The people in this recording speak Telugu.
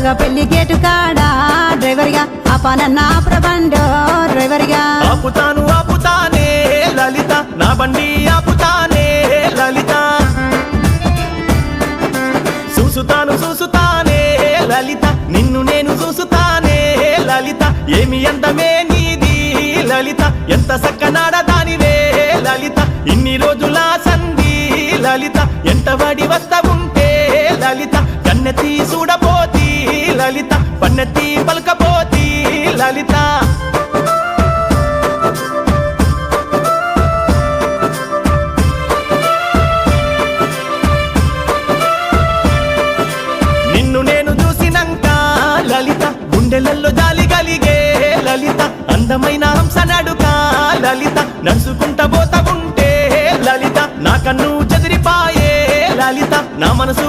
ముందుగా పెళ్లి గేటు కాడా డ్రైవర్గా ఆపానన్నా ప్రబండో డ్రైవర్గా ఆపుతానే లలిత నా బండి ఆపుతానే లలిత చూసుతానే లలిత నిన్ను నేను చూసుతానే లలిత ఏమి అందమే నీది లలిత ఎంత సక్కనాడదానివే లలిత ఇన్ని రోజుల సంధి లలిత ఎంత వాడి వస్తా ఉంటే లలిత కన్నెత్తి చూడపోతి లలిత పన్నెత్తి పలకపోతి లలిత నిన్ను నేను చూసినంక లలిత గుండెలల్లో జాలి కలిగే లలిత అందమైన హంస నడుక లలిత నడుచుకుంటా పోతా ఉంటే లలిత నా కన్ను చెదిరిపాయే లలిత నా మనసు